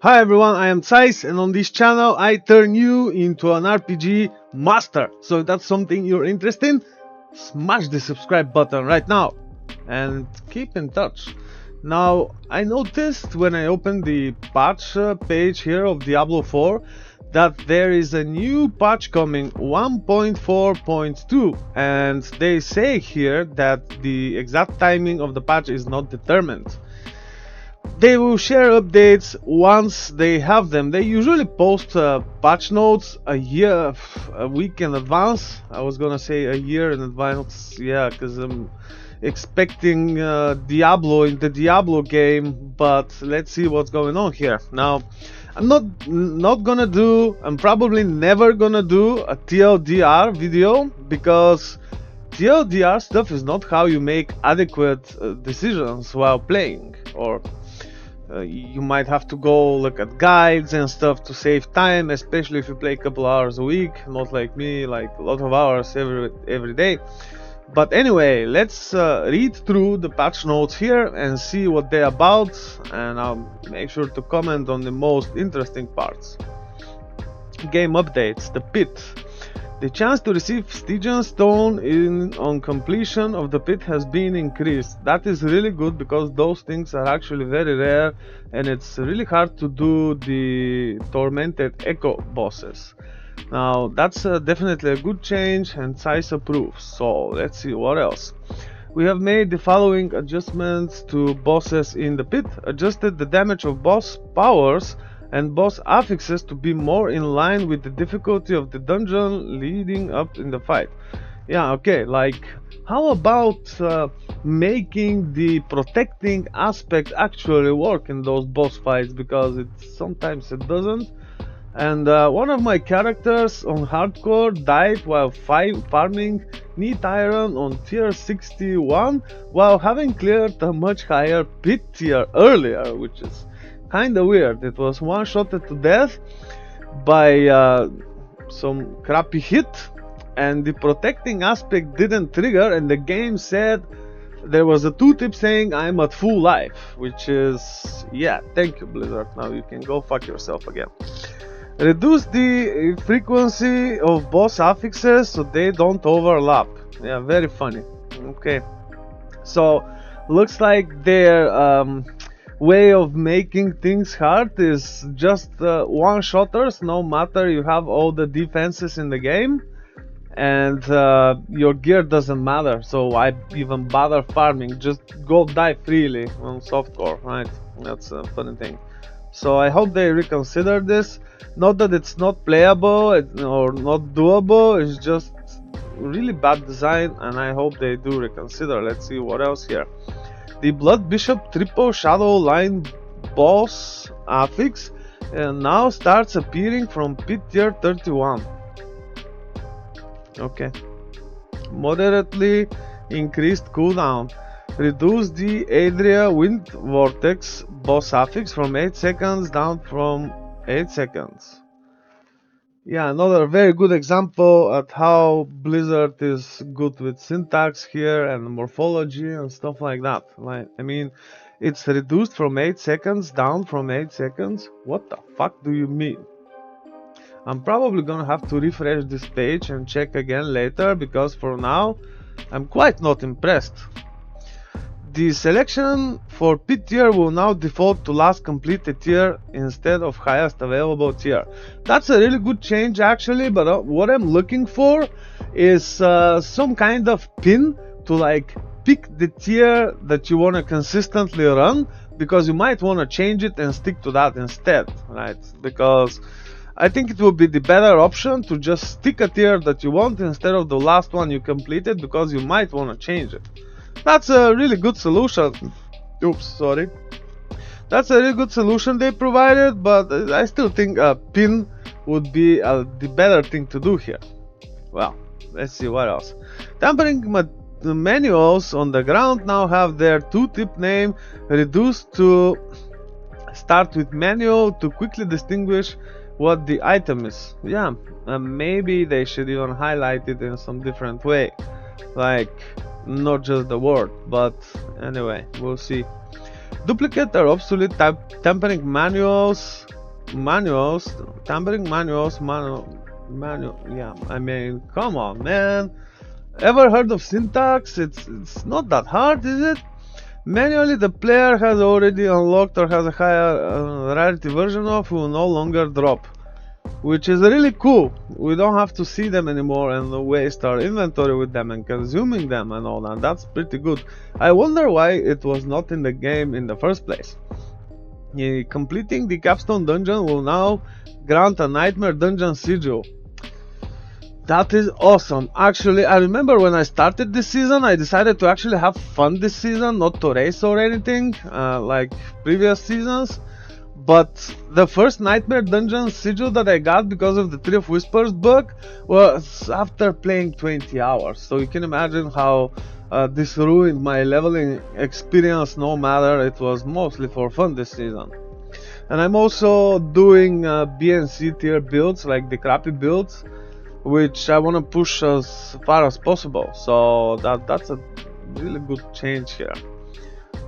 Hi everyone, I am Zeiss, and on this channel I turn you into an RPG master. So if that's something you're interested in, smash the subscribe button right now and keep in touch. Now, I noticed when I opened the patch page here of Diablo 4 that there is a new patch coming, 1.4.2, and they say here that the exact timing of the patch is not determined. They will share updates once they have them. They usually post patch notes a week in advance. I was gonna say a year in advance, yeah, because I'm expecting Diablo in the Diablo game. But let's see what's going on here. Now, I'm probably never gonna do a TLDR video because TLDR stuff is not how you make adequate decisions while playing, or you might have to go look at guides and stuff to save time, especially if you play a couple hours a week, not like me, like a lot of hours every day. But anyway, let's read through the patch notes here and see what they're about, and I'll make sure to comment on the most interesting parts. Game updates. The Pit. The chance to receive Stygian Stone on completion of the pit has been increased. That is really good because those things are actually very rare and it's really hard to do the Tormented Echo bosses. Now that's definitely a good change and Zeiss approves. So let's see what else. We have made the following adjustments to bosses in the pit. Adjusted the damage of boss powers and boss affixes to be more in line with the difficulty of the dungeon leading up in the fight. Yeah, okay, like how about making the protecting aspect actually work in those boss fights, because sometimes it doesn't. And one of my characters on hardcore died while farming neat iron on tier 61 while having cleared a much higher pit tier earlier, which is kinda weird. It was one-shotted to death by some crappy hit, and the protecting aspect didn't trigger, and the game said there was a tooltip saying I'm at full life, which is, yeah, thank you Blizzard, now you can go fuck yourself again. Reduce the frequency of boss affixes so they don't overlap. Yeah, very funny. Okay, so looks like their way of making things hard is just one-shotters, no matter you have all the defenses in the game, and your gear doesn't matter, so why even bother farming? Just go die freely on softcore, right? That's a funny thing. So I hope they reconsider this. Not that it's not playable or not doable, it's just really bad design, and I hope they do reconsider. Let's see what else here. The Blood Bishop triple shadow line boss affix now starts appearing from pit tier 31. Okay. Moderately increased cooldown. Reduce the Adria Wind Vortex boss affix from 8 seconds down from 8 seconds. Yeah, another very good example at how Blizzard is good with syntax here and morphology and stuff like that. Like, I mean, it's reduced from 8 seconds down from 8 seconds. What the fuck do you mean? I'm probably gonna have to refresh this page and check again later, because for now I'm quite not impressed. The selection for pit tier will now default to last completed tier instead of highest available tier. That's a really good change actually, but what I'm looking for is some kind of pin to like pick the tier that you want to consistently run, because you might want to change it and stick to that instead, right? Because I think it will be the better option to just stick a tier that you want instead of the last one you completed, because you might want to change it. That's a really good solution. Oops, sorry. That's a really good solution they provided, but I still think a pin would be the better thing to do here. Well, let's see what else. Tampering manuals on the ground now have their tooltip name reduced to start with manual to quickly distinguish what the item is. Yeah, maybe they should even highlight it in some different way, like not just the word, but anyway, we'll see. Duplicate or obsolete tampering manuals, yeah, I mean, come on, man. Ever heard of syntax? It's not that hard, is it? Manually, the player has already unlocked or has a higher rarity version of will no longer drop, which is really cool. We don't have to see them anymore and waste our inventory with them and consuming them and all that. That's pretty good. I wonder why it was not in the game in the first place. Completing the capstone dungeon will now grant a nightmare dungeon sigil. That is awesome. Actually, I remember when I started this season, I decided to actually have fun this season, not to race or anything like previous seasons. But the first Nightmare Dungeon sigil that I got because of the Tree of Whispers bug was after playing 20 hours. So you can imagine how this ruined my leveling experience, no matter it was mostly for fun this season. And I'm also doing B and C tier builds, like the crappy builds, which I want to push as far as possible. So that's a really good change here.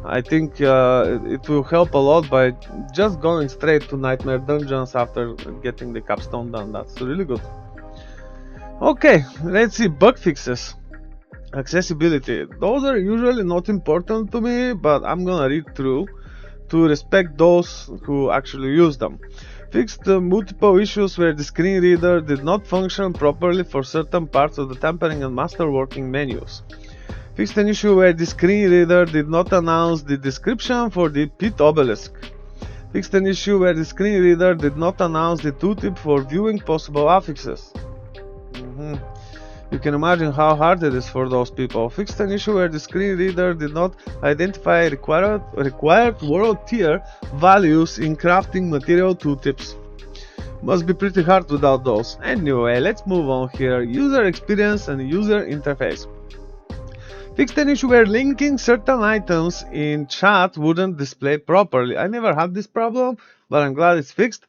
I think it will help a lot by just going straight to Nightmare Dungeons after getting the capstone done. That's really good. Okay, let's see. Bug fixes. Accessibility. Those are usually not important to me, but I'm gonna read through to respect those who actually use them. Fixed multiple issues where the screen reader did not function properly for certain parts of the tampering and masterworking menus. Fixed an issue where the screen reader did not announce the description for the pit obelisk. Fixed an issue where the screen reader did not announce the tooltip for viewing possible affixes. You can imagine how hard it is for those people. Fixed an issue where the screen reader did not identify required world tier values in crafting material tooltips. Must be pretty hard without those. Anyway, let's move on here. User experience and user interface. Fixed an issue where linking certain items in chat wouldn't display properly. I never had this problem, but I'm glad it's fixed.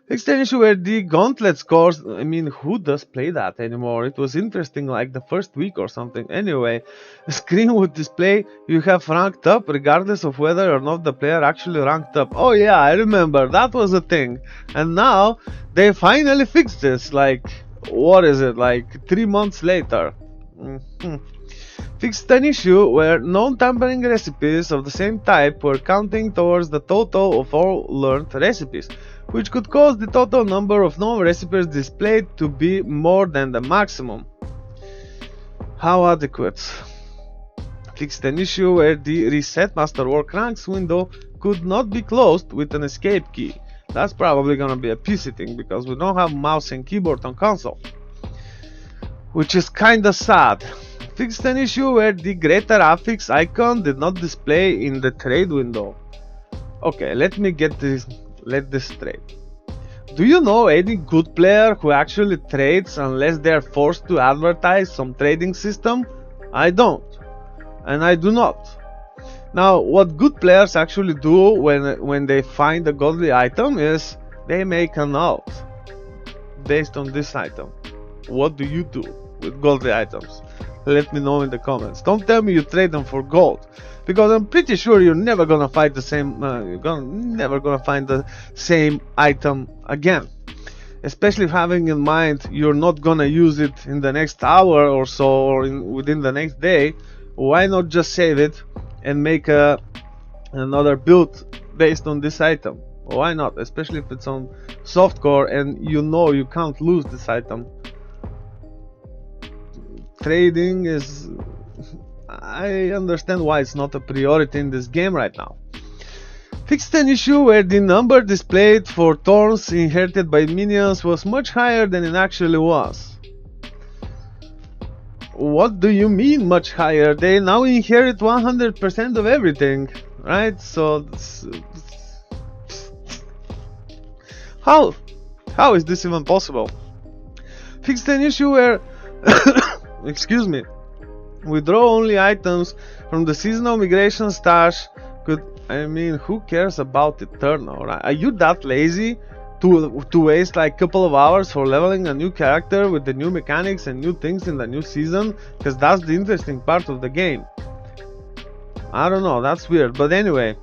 Fixed an issue where the gauntlet scores, I mean, who does play that anymore? It was interesting like the first week or something. Anyway, the screen would display you have ranked up regardless of whether or not the player actually ranked up. Oh yeah, I remember, that was a thing. And now, they finally fixed this, like, what is it, like 3 months later. Fixed an issue where non-tampering recipes of the same type were counting towards the total of all learned recipes, which could cause the total number of known recipes displayed to be more than the maximum. How adequate? Fixed an issue where the reset masterwork ranks window could not be closed with an escape key. That's probably gonna be a PC thing because we don't have mouse and keyboard on console, which is kinda sad. Fixed an issue where the greater affix icon did not display in the trade window. Okay, let this straight. Do you know any good player who actually trades unless they are forced to advertise some trading system? I don't. And I do not. Now, what good players actually do when they find a godly item is they make a note based on this item. What do you do with godly items? Let me know in the comments. Don't tell me you trade them for gold, because I'm pretty sure you're never gonna find the same. Never gonna find the same item again. Especially having in mind you're not gonna use it in the next hour or so, or within the next day. Why not just save it and make another build based on this item? Why not? Especially if it's on softcore and you know you can't lose this item. Trading is... I understand why it's not a priority in this game right now. Fixed an issue where the number displayed for thorns inherited by minions was much higher than it actually was. What do you mean much higher? They now inherit 100% of everything, right? So... How is this even possible? Fixed an issue where... excuse me, withdraw only items from the seasonal migration stash could... I mean, who cares about Eternal, right? Are you that lazy to waste like a couple of hours for leveling a new character with the new mechanics and new things in the new season? Because that's the interesting part of the game. I don't know, that's weird. But anyway,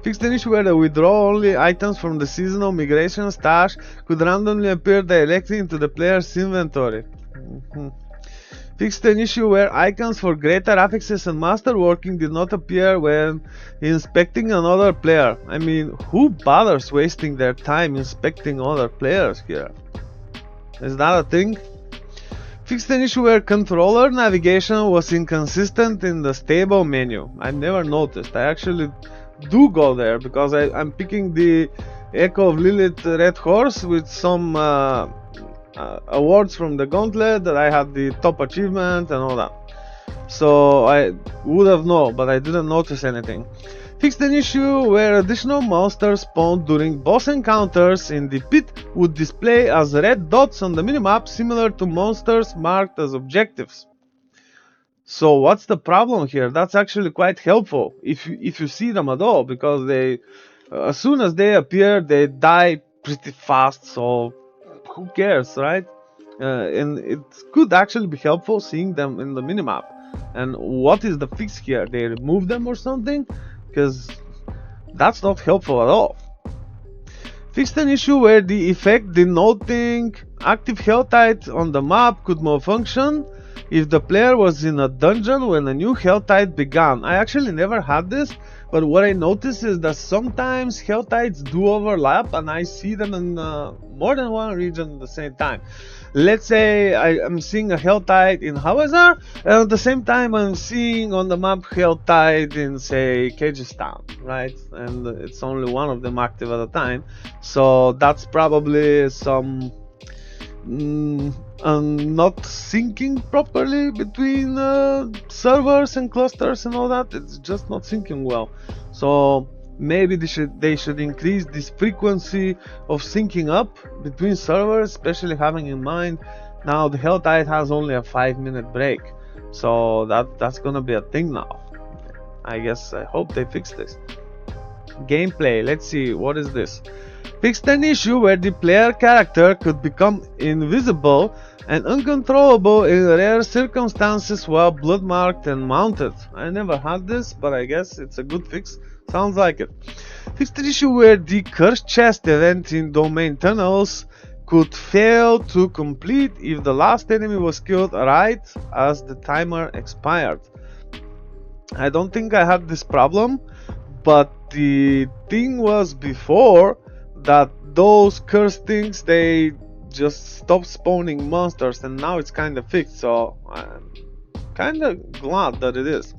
Fixed an issue where the withdraw only items from the seasonal migration stash could randomly appear directly into the player's inventory. Fixed an issue where icons for greater affixes and masterworking did not appear when inspecting another player. I mean, who bothers wasting their time inspecting other players here? Is that a thing? Fixed an issue where controller navigation was inconsistent in the stable menu. I never noticed. I actually do go there because I'm picking the Echo of Lilith Red Horse with some awards from the Gauntlet that I had the top achievement and all that. So I would have known, but I didn't notice anything. Fixed an issue where additional monsters spawned during boss encounters in the pit would display as red dots on the minimap, similar to monsters marked as objectives. So what's the problem here? That's actually quite helpful if you see them at all, because they, as soon as they appear, they die pretty fast. So who cares, right? And it could actually be helpful seeing them in the minimap. And what is the fix here? They remove them or something? Because that's not helpful at all. Fixed an issue where the effect denoting active Helltide on the map could malfunction if the player was in a dungeon when a new Helltide began. I actually never had this, but what I noticed is that sometimes Helltides do overlap and I see them in more than one region at the same time. Let's say I'm seeing a Helltide in Hawazar, and at the same time I'm seeing on the map Helltide in, say, Kyrgyzstan, right? And it's only one of them active at a time. So that's probably some not syncing properly between servers and clusters and all that. It's just not syncing well. So maybe they should increase this frequency of syncing up between servers, especially having in mind now the Helltide has only a 5-minute break. So that's gonna be a thing now. I hope they fix this. Gameplay, let's see, what is this? Fixed an issue where the player character could become invisible and uncontrollable in rare circumstances while blood marked and mounted. I never had this, but I guess it's a good fix. Sounds like it. Fixed an issue where the cursed chest event in domain tunnels could fail to complete if the last enemy was killed right as the timer expired. I don't think I had this problem, but the thing was before that those cursed things, they just stopped spawning monsters, and now it's kind of fixed, so I'm kind of glad that it is.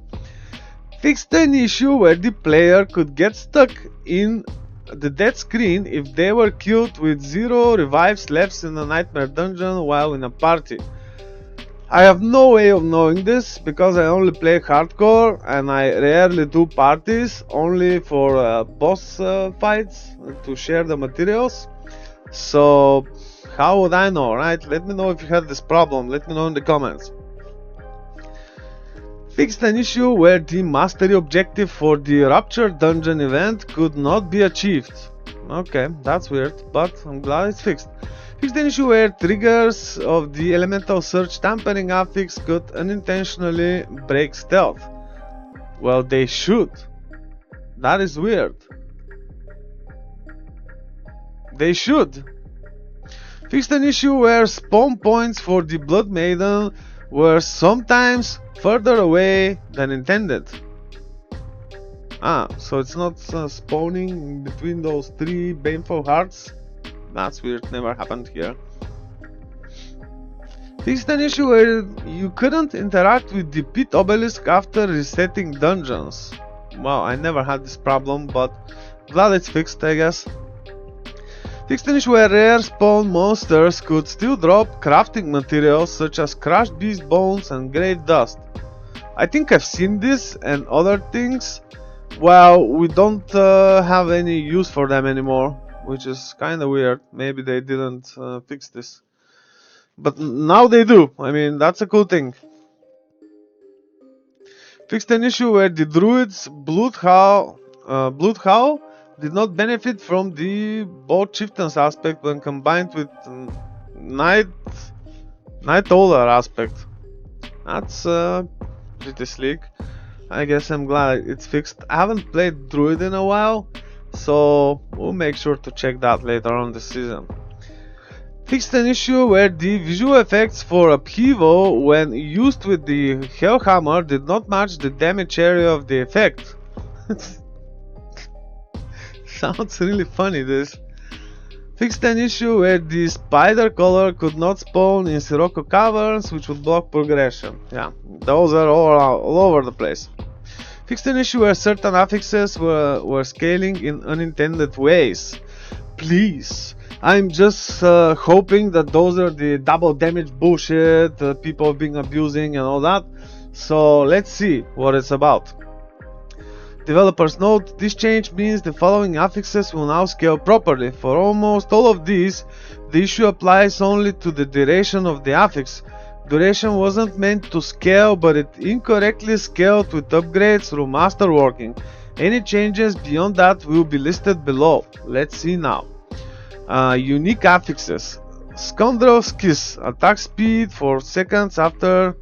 Fixed an issue where the player could get stuck in the dead screen if they were killed with 0 revives left in a nightmare dungeon while in a party. I have no way of knowing this because I only play hardcore and I rarely do parties, only for boss fights to share the materials. So how would I know, right? Let me know if you had this problem, let me know in the comments. Fixed an issue where the mastery objective for the Rapture dungeon event could not be achieved. Okay, that's weird, but I'm glad it's fixed. Fixed an issue where triggers of the elemental search tampering affix could unintentionally break stealth. Well, they should. That is weird. They should. Fixed an issue where spawn points for the Blood Maiden were sometimes further away than intended. So it's not spawning between those 3 baneful hearts? That's weird, never happened here. Fixed an issue where you couldn't interact with the pit obelisk after resetting dungeons. Wow, I never had this problem, but glad it's fixed, I guess. Fixed an issue where rare spawn monsters could still drop crafting materials such as crushed beast bones and grave dust. I think I've seen this and other things. Well, we don't have any use for them anymore, which is kinda weird. Maybe they didn't fix this. But now they do. I mean, that's a cool thing. Fixed an issue where the druid's blood howl did not benefit from the both chieftains aspect when combined with Night Olar aspect. That's pretty sleek. I guess I'm glad it's fixed. I haven't played Druid in a while, so we'll make sure to check that later on this season. Fixed an issue where the visual effects for Upheaval when used with the Hellhammer did not match the damage area of the effect. Sounds really funny, this. Fixed an issue where the spider color could not spawn in Sirocco caverns, which would block progression. Yeah, those are all over the place. Fixed an issue where certain affixes were scaling in unintended ways. Please. I'm just hoping that those are the double damage bullshit that people have been abusing and all that. So let's see what it's about. Developers note, this change means the following affixes will now scale properly. For almost all of these, the issue applies only to the duration of the affix. Duration wasn't meant to scale, but it incorrectly scaled with upgrades through masterworking. Any changes beyond that will be listed below. Let's see now. Unique affixes. Scoundrel's Kiss, attack speed for seconds after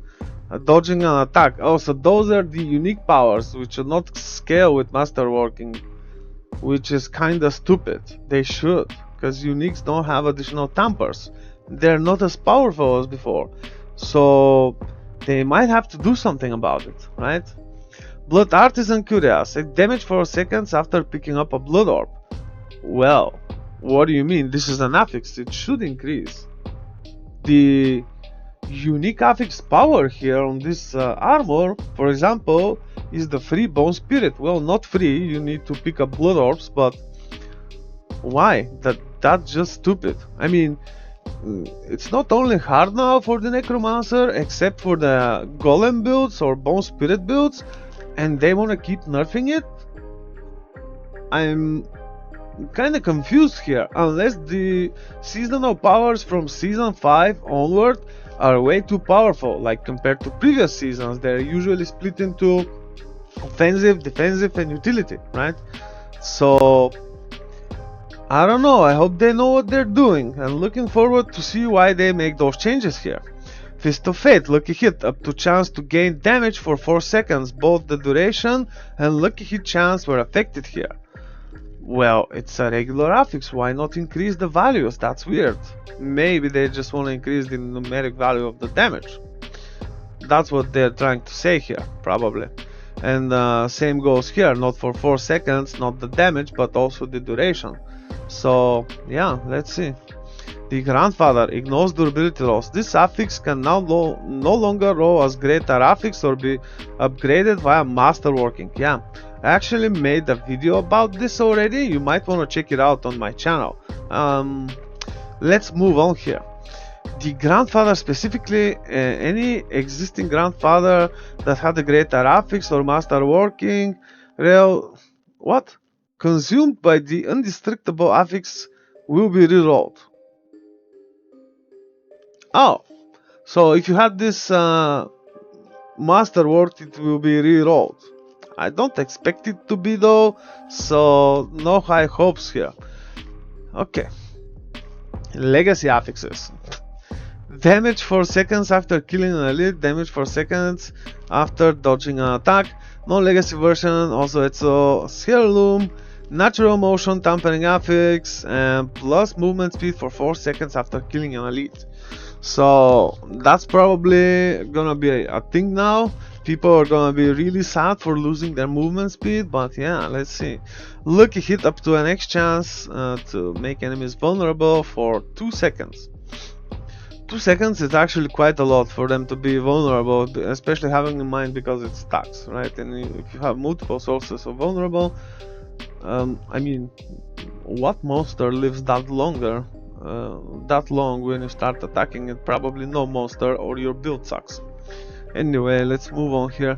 dodging an attack. Oh, so those are the unique powers which should not scale with masterworking, which is kinda stupid. They should, because uniques don't have additional tampers. They're not as powerful as before, so they might have to do something about it, right? Blood Artisan Curious, damage for seconds after picking up a blood orb. Well, what do you mean? This is an affix, it should increase. The unique affix power here on this armor, for example, is the free bone spirit. Well, not free, you need to pick up blood orbs, but why? That's just stupid. I mean, it's not only hard now for the necromancer, except for the golem builds or bone spirit builds, and they want to keep nerfing it. I'm kind of confused here, unless the seasonal powers from season 5 onward are way too powerful, like compared to previous seasons. They're usually split into offensive, defensive and utility, right? So I don't know, I hope they know what they're doing. I'm looking forward to see why they make those changes here. Fist of Fate, lucky hit, up to chance to gain damage for 4 seconds. Both the duration and lucky hit chance were affected here. Well, it's a regular affix, why not increase the values? That's weird. Maybe they just want to increase the numeric value of the damage. That's what they're trying to say here, probably. And same goes here, not for 4 seconds, not the damage, but also the duration. So, yeah, let's see. The Grandfather ignores durability loss. This affix can now no longer roll as greater affix or be upgraded via masterworking. Yeah, I actually made a video about this already. You might want to check it out on my channel. Let's move on here. The Grandfather specifically, any existing Grandfather that had a greater affix or masterworking, consumed by the indestructible affix will be rerolled. Oh, so if you had this masterwork, it will be re-rolled. I don't expect it to be though, so no high hopes here. Okay. Legacy affixes. Damage for seconds after killing an elite, damage for seconds after dodging an attack. Non-legacy version, also it's a heirloom, natural motion tampering affix, and plus movement speed for 4 seconds after killing an elite. So that's probably gonna be a thing now. People are gonna be really sad for losing their movement speed, but yeah, let's see. Lucky hit up to an X chance to make enemies vulnerable for 2 seconds. 2 seconds is actually quite a lot for them to be vulnerable, especially having in mind because it stacks, right? And if you have multiple sources of vulnerable, I mean, what monster lives that long when you start attacking it? Probably no monster, or your build sucks. Anyway, let's move on here.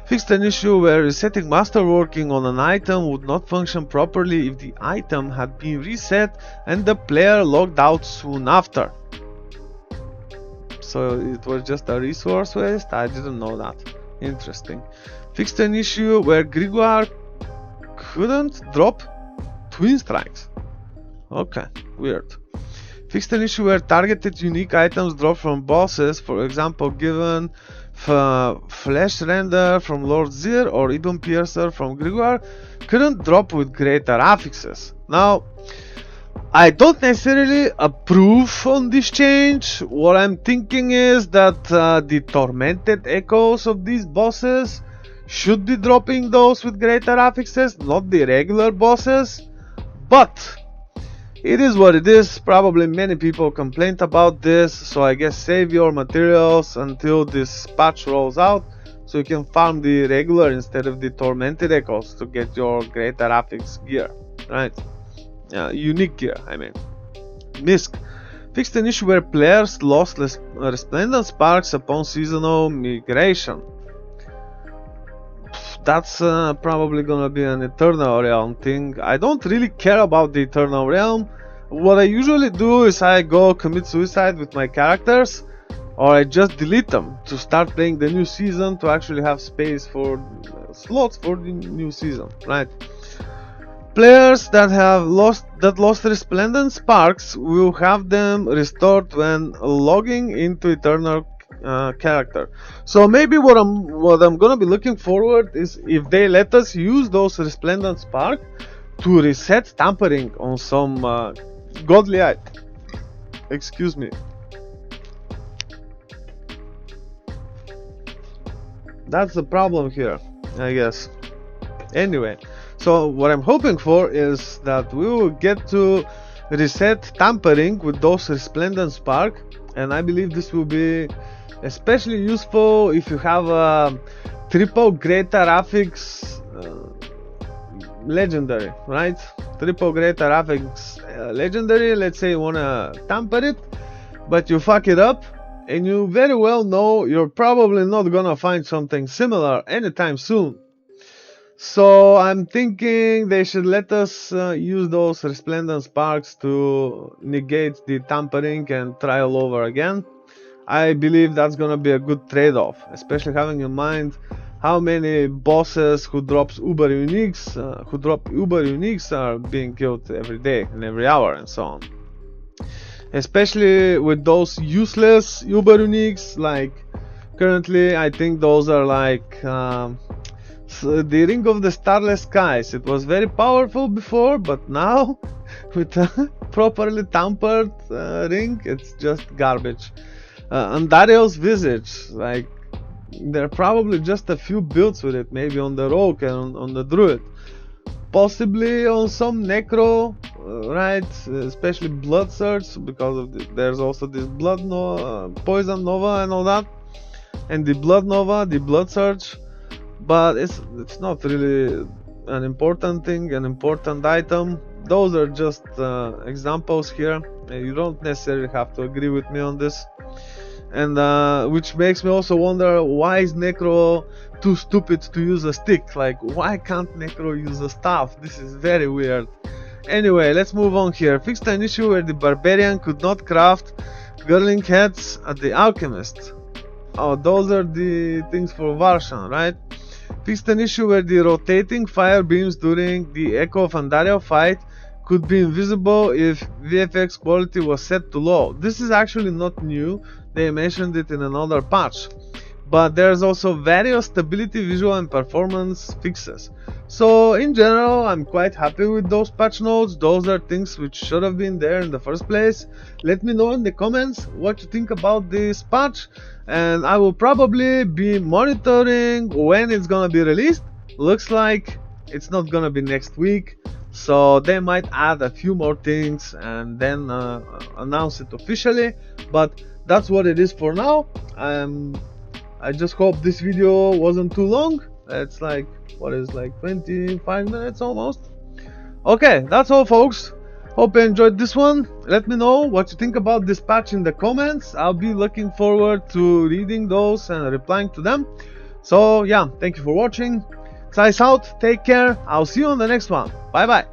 Fixed an issue where resetting masterworking on an item would not function properly if the item had been reset and the player logged out soon after. So it was just a resource waste? I didn't know that. Interesting. Fixed an issue where Grigor couldn't drop twin strikes. Okay, weird. Fixed an issue where targeted unique items drop from bosses, for example given Flash Render from Lord Zir or even Piercer from Grigor couldn't drop with greater affixes. Now, I don't necessarily approve on this change. What I'm thinking is that the tormented echoes of these bosses should be dropping those with greater affixes, not the regular bosses. But it is what it is. Probably many people complained about this, so I guess save your materials until this patch rolls out, so you can farm the regular instead of the tormented echoes to get your greater affix gear, right? Unique gear, I mean. Misk fixed an issue where players lost resplendent sparks upon seasonal migration. That's probably gonna be an Eternal Realm thing. I don't really care about the Eternal Realm. What I usually do is I go commit suicide with my characters, or I just delete them to start playing the new season to actually have space for slots for the new season, right? Players that lost resplendent sparks will have them restored when logging into Eternal character. So maybe what I'm gonna be looking forward is if they let us use those resplendent spark to reset tampering on some godly item. Excuse me. That's the problem here, I guess. Anyway, so what I'm hoping for is that we will get to reset tampering with those resplendent spark, and I believe this will be especially useful if you have a triple greater affix legendary, right? Triple greater affix legendary. Let's say you wanna tamper it, but you fuck it up, and you very well know you're probably not gonna find something similar anytime soon. So I'm thinking they should let us use those resplendent sparks to negate the tampering and try all over again. I believe that's gonna be a good trade-off, especially having in mind how many bosses who drop Uber Uniques are being killed every day and every hour and so on. Especially with those useless Uber Uniques, like currently I think those are like the Ring of the Starless Skies. It was very powerful before, but now with a properly tampered ring, it's just garbage. Andariel's Visage, like there are probably just a few builds with it, maybe on the Rogue and on the Druid, possibly on some Necro, right? Especially Blood Surge, because of there's also this Blood Poison Nova and all that, and the Blood Nova, the Blood Surge. But it's not really an important thing, an important item. Those are just examples here. You don't necessarily have to agree with me on this. And which makes me also wonder, why is Necro too stupid to use a stick? Like, why can't Necro use a staff? This is very weird. Anyway, let's move on here. Fixed an issue where the Barbarian could not craft girdling heads at the Alchemist. Oh, those are the things for Varshan, right? Fixed an issue where the rotating fire beams during the Echo of Andariel fight could be invisible if VFX quality was set to low. This is actually not new, they mentioned it in another patch. But there's also various stability, visual and performance fixes. So in general, I'm quite happy with those patch notes. Those are things which should have been there in the first place. Let me know in the comments what you think about this patch, and I will probably be monitoring when it's gonna be released. Looks like it's not gonna be next week, so they might add a few more things and then announce it officially, but that's what it is for now. I just hope this video wasn't too long. It's like, what is like 25 minutes almost. Okay, that's all folks. Hope you enjoyed this one. Let me know what you think about this patch in the comments. I'll be looking forward to reading those and replying to them. So yeah, thank you for watching. Zeiss out, take care. I'll see you on the next one. Bye bye.